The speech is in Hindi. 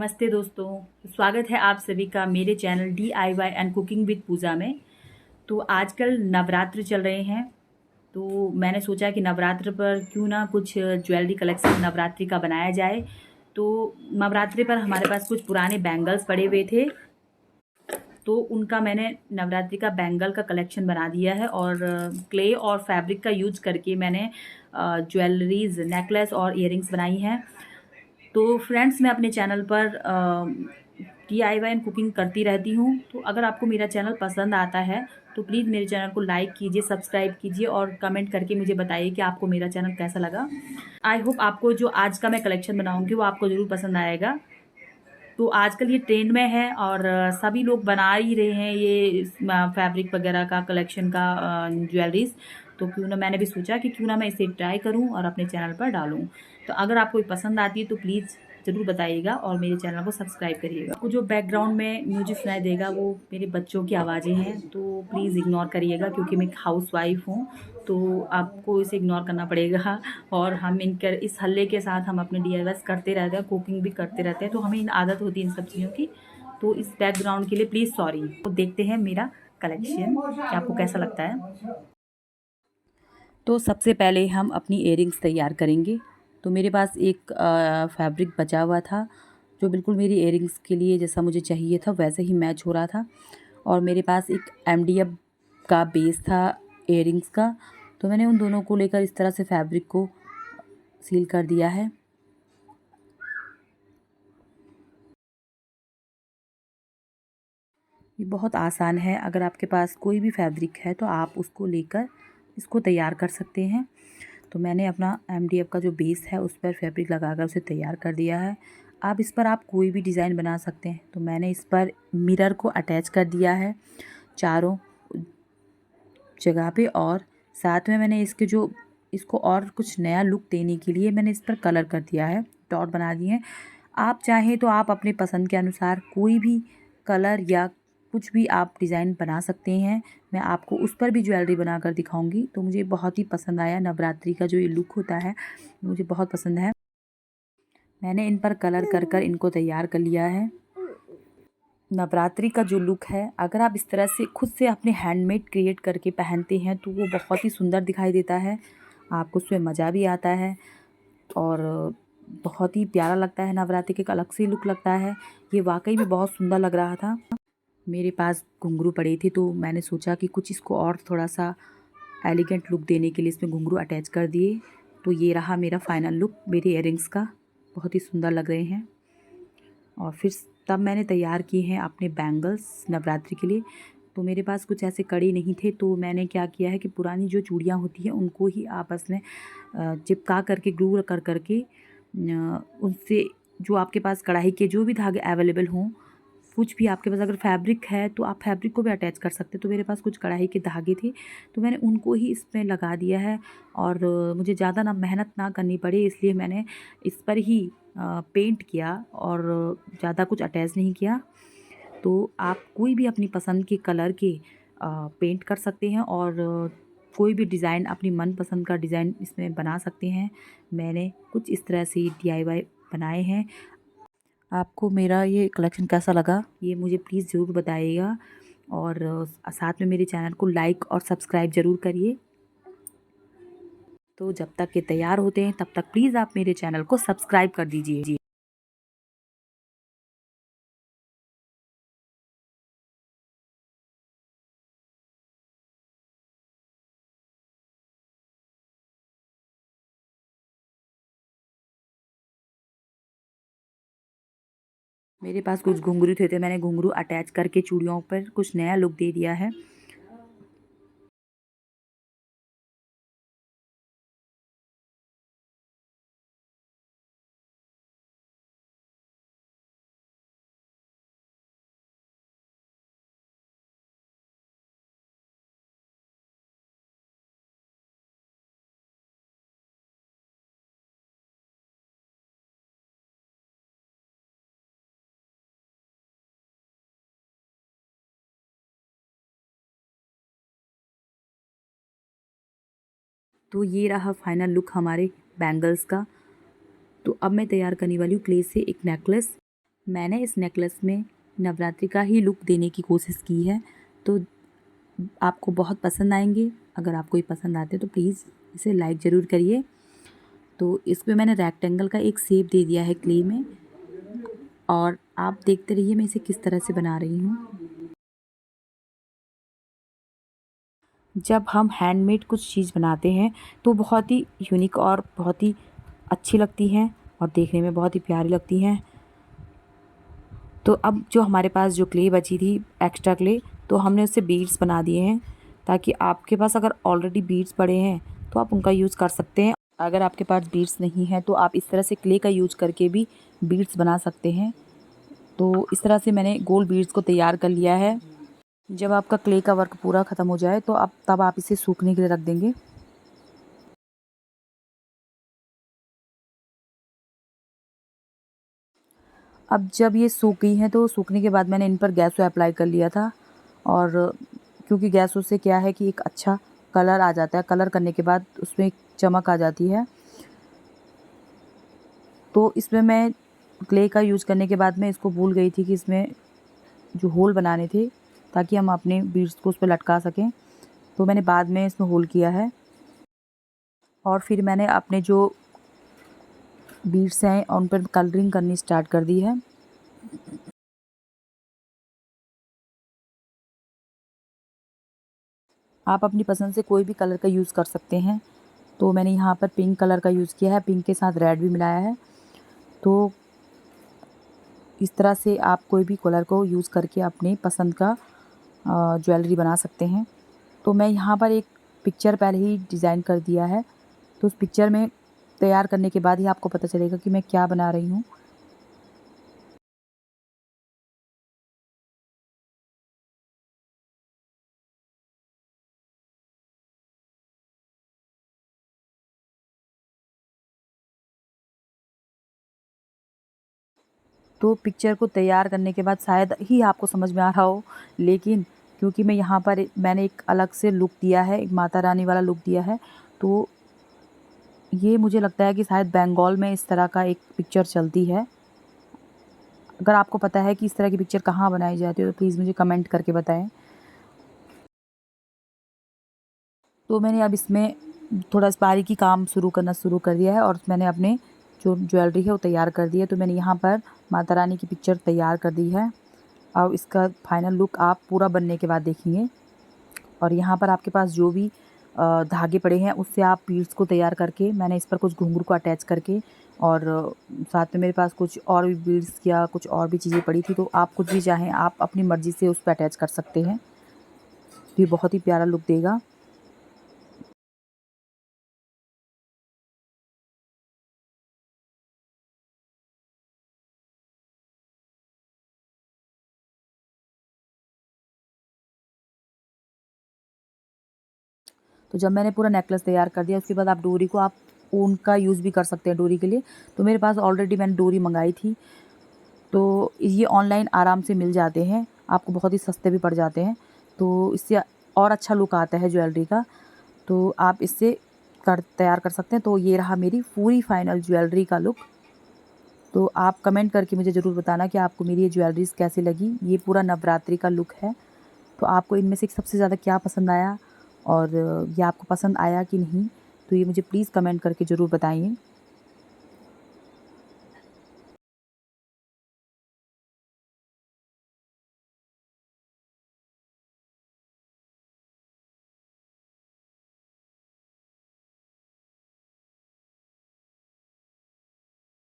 नमस्ते दोस्तों, स्वागत है आप सभी का मेरे channel DIY and cooking with Pooja में। तो आजकल नवरात्र चल रहे हैं, तो मैंने सोचा कि नवरात्र पर क्यों ना कुछ ज्वेलरी कलेक्शन नवरात्रि का बनाया जाए। तो नवरात्रि पर हमारे पास कुछ पुराने बैंगल्स पड़े हुए थे, तो उनका मैंने नवरात्रि का बैंगल का कलेक्शन बना दिया है और क्ले और फैब्रिक का यूज करके मैंने ज्वेलरीज, नेकलेस और इयररिंग्स बनाई हैं। तो फ्रेंड्स, मैं अपने चैनल पर DIY एंड कुकिंग करती रहती हूँ। तो अगर आपको मेरा चैनल पसंद आता है तो प्लीज़ मेरे चैनल को लाइक कीजिए, सब्सक्राइब कीजिए और कमेंट करके मुझे बताइए कि आपको मेरा चैनल कैसा लगा। आई होप आपको जो आज का मैं कलेक्शन बनाऊँगी वो आपको ज़रूर पसंद आएगा। तो आजकल ये ट्रेंड में है और सभी लोग बना ही रहे हैं ये फैब्रिक वगैरह का कलेक्शन का ज्वेलरीज। तो क्यों ना मैंने भी सोचा कि क्यों ना मैं इसे ट्राई करूं और अपने चैनल पर डालूं। तो अगर आपको पसंद आती है तो प्लीज़ ज़रूर बताइएगा और मेरे चैनल को सब्सक्राइब करिएगा। आपको जो बैकग्राउंड में म्यूजिक सुनाई देगा वो मेरे बच्चों की आवाज़ें हैं, तो प्लीज़ इग्नोर करिएगा क्योंकि मैं एक हाउस वाइफ हूँ, तो आपको इसे इग्नोर करना पड़ेगा। और हम इस हल्ले के साथ हम अपने DIY करते रहते हैं, कुकिंग भी करते रहते हैं, तो हमें इन आदत होती है इन सब चीज़ों की। तो इस बैकग्राउंड के लिए प्लीज़ सॉरी। तो देखते हैं मेरा कलेक्शन कि आपको कैसा लगता है। तो सबसे पहले हम अपनी इयररिंग्स तैयार करेंगे। तो मेरे पास एक फैब्रिक बचा हुआ था जो बिल्कुल मेरी इयररिंग्स के लिए जैसा मुझे चाहिए था वैसे ही मैच हो रहा था, और मेरे पास एक MDF का बेस था इयररिंग्स का। तो मैंने उन दोनों को लेकर इस तरह से फैब्रिक को सील कर दिया है। ये बहुत आसान है, अगर आपके पास कोई भी फैब्रिक है तो आप उसको लेकर इसको तैयार कर सकते हैं। तो मैंने अपना MDF का जो बेस है उस पर फैब्रिक लगाकर उसे तैयार कर दिया है। अब इस पर आप कोई भी डिज़ाइन बना सकते हैं। तो मैंने इस पर मिरर को अटैच कर दिया है चारों जगह पे, और साथ में मैंने इसको और कुछ नया लुक देने के लिए मैंने इस पर कलर कर दिया है, डॉट बना दिए हैं। आप चाहें तो आप अपने पसंद के अनुसार कोई भी कलर या कुछ भी आप डिज़ाइन बना सकते हैं। मैं आपको उस पर भी ज्वेलरी बनाकर दिखाऊंगी। तो मुझे बहुत ही पसंद आया, नवरात्रि का जो ये लुक होता है मुझे बहुत पसंद है। मैंने इन पर कलर कर कर इनको तैयार कर लिया है। नवरात्रि का जो लुक है, अगर आप इस तरह से खुद से अपने हैंडमेड क्रिएट करके पहनते हैं तो वो बहुत ही सुंदर दिखाई देता है, आपको उसमें मज़ा भी आता है और बहुत ही प्यारा लगता है। नवरात्रि के एक अलग से लुक लगता है। ये वाकई में बहुत सुंदर लग रहा था। मेरे पास घुंघरू पड़े थे तो मैंने सोचा कि कुछ इसको और थोड़ा सा एलिगेंट लुक देने के लिए इसमें घुंघरू अटैच कर दिए। तो ये रहा मेरा फाइनल लुक मेरे इयररिंग्स का, बहुत ही सुंदर लग रहे हैं। और फिर तब मैंने तैयार किए हैं अपने बैंगल्स नवरात्रि के लिए। तो मेरे पास कुछ ऐसे कड़ी नहीं थे, तो मैंने क्या किया है कि पुरानी जो चूड़ियाँ होती हैं उनको ही आपस में चिपका करके ग्लू कर करके उनसे जो आपके पास कढ़ाई के जो भी धागे अवेलेबल हों, कुछ भी आपके पास अगर फैब्रिक है तो आप फैब्रिक को भी अटैच कर सकते हैं। तो मेरे पास कुछ कढ़ाई के धागे थे तो मैंने उनको ही इसमें लगा दिया है, और मुझे ज़्यादा ना मेहनत ना करनी पड़े इसलिए मैंने इस पर ही पेंट किया और ज़्यादा कुछ अटैच नहीं किया। तो आप कोई भी अपनी पसंद के कलर के पेंट कर सकते हैं और कोई भी डिज़ाइन अपनी मनपसंद का डिज़ाइन इसमें बना सकते हैं। मैंने कुछ इस तरह से DIY बनाए हैं। आपको मेरा ये कलेक्शन कैसा लगा ये मुझे प्लीज़ ज़रूर बताइएगा, और साथ में मेरे चैनल को लाइक और सब्सक्राइब ज़रूर करिए। तो जब तक ये तैयार होते हैं तब तक प्लीज़ आप मेरे चैनल को सब्सक्राइब कर दीजिए। मेरे पास कुछ घुंघरू थे, मैंने घुंघरू अटैच करके चूड़ियों पर कुछ नया लुक दे दिया है। तो ये रहा फाइनल लुक हमारे बैंगल्स का। तो अब मैं तैयार करने वाली हूँ क्ले से एक नेकलेस। मैंने इस नेकलेस में नवरात्रि का ही लुक देने की कोशिश की है, तो आपको बहुत पसंद आएंगे। अगर आपको ये पसंद आते तो प्लीज़ इसे लाइक ज़रूर करिए। तो इसमें मैंने रेक्टेंगल का एक शेप दे दिया है क्ले में, और आप देखते रहिए मैं इसे किस तरह से बना रही हूँ। जब हम हैंडमेड कुछ चीज़ बनाते हैं तो बहुत ही यूनिक और बहुत ही अच्छी लगती हैं और देखने में बहुत ही प्यारी लगती हैं। तो अब जो हमारे पास जो क्ले बची थी, एक्स्ट्रा क्ले, तो हमने उससे बीड्स बना दिए हैं, ताकि आपके पास अगर ऑलरेडी बीड्स पड़े हैं तो आप उनका यूज़ कर सकते हैं। अगर आपके पास बीड्स नहीं है तो आप इस तरह से क्ले का यूज़ करके भी बीड्स बना सकते हैं। तो इस तरह से मैंने गोल बीड्स को तैयार कर लिया है। जब आपका क्ले का वर्क पूरा ख़त्म हो जाए तो आप इसे सूखने के लिए रख देंगे। अब जब ये सूख गई हैं तो सूखने के बाद मैंने इन पर गैसो अप्लाई कर लिया था, और क्योंकि गैसो से क्या है कि एक अच्छा कलर आ जाता है, कलर करने के बाद उसमें एक चमक आ जाती है। तो इसमें मैं क्ले का यूज़ करने के बाद मैं इसको भूल गई थी कि इसमें जो होल बनाने थे, ताकि हम अपने बीड्स को उस पर लटका सकें, तो मैंने बाद में इसमें होल किया है। और फिर मैंने अपने जो बीड्स हैं उन पर कलरिंग करनी स्टार्ट कर दी है। आप अपनी पसंद से कोई भी कलर का यूज़ कर सकते हैं। तो मैंने यहाँ पर पिंक कलर का यूज़ किया है, पिंक के साथ रेड भी मिलाया है। तो इस तरह से आप कोई भी कलर को यूज़ करके अपनी पसंद का ज्वेलरी बना सकते हैं। तो मैं यहाँ पर एक पिक्चर पहले ही डिज़ाइन कर दिया है, तो उस पिक्चर में तैयार करने के बाद ही आपको पता चलेगा कि मैं क्या बना रही हूँ। तो पिक्चर को तैयार करने के बाद शायद ही आपको समझ में आ रहा हो, लेकिन क्योंकि मैं यहाँ पर मैंने एक अलग से लुक दिया है, एक माता रानी वाला लुक दिया है, तो ये मुझे लगता है कि शायद बंगाल में इस तरह का एक पिक्चर चलती है। अगर आपको पता है कि इस तरह की पिक्चर कहाँ बनाई जाती है तो प्लीज़ मुझे कमेंट करके बताएं। तो मैंने अब इसमें थोड़ा बारीकी काम शुरू कर दिया है, और मैंने अपने जो ज्वेलरी है वो तैयार कर दी है। तो मैंने यहाँ पर माता रानी की पिक्चर तैयार कर दी है। अब इसका फाइनल लुक आप पूरा बनने के बाद देखेंगे। और यहाँ पर आपके पास जो भी धागे पड़े हैं उससे आप बीड्स को तैयार करके, मैंने इस पर कुछ घुंघरू को अटैच करके, और साथ में मेरे पास कुछ और भी बीड्स या कुछ और भी चीज़ें पड़ी थी, तो आप कुछ भी चाहें आप अपनी मर्ज़ी से उस पर अटैच कर सकते हैं। तो ये बहुत ही प्यारा लुक देगा। तो जब मैंने पूरा नेकलेस तैयार कर दिया उसके बाद आप डोरी को आप ऊन का यूज़ भी कर सकते हैं डोरी के लिए। तो मेरे पास ऑलरेडी मैंने डोरी मंगाई थी, तो ये ऑनलाइन आराम से मिल जाते हैं, आपको बहुत ही सस्ते भी पड़ जाते हैं। तो इससे और अच्छा लुक आता है ज्वेलरी का, तो आप इससे तैयार कर सकते हैं। तो ये रहा मेरी पूरी फाइनल ज्वेलरी का लुक। तो आप कमेंट करके मुझे ज़रूर बताना कि आपको मेरी ये ज्वेलरीज़ कैसी लगी। ये पूरा नवरात्रि का लुक है। तो आपको इनमें से सबसे ज़्यादा क्या पसंद आया, और ये आपको पसंद आया कि नहीं, तो ये मुझे प्लीज़ कमेंट करके ज़रूर बताइए।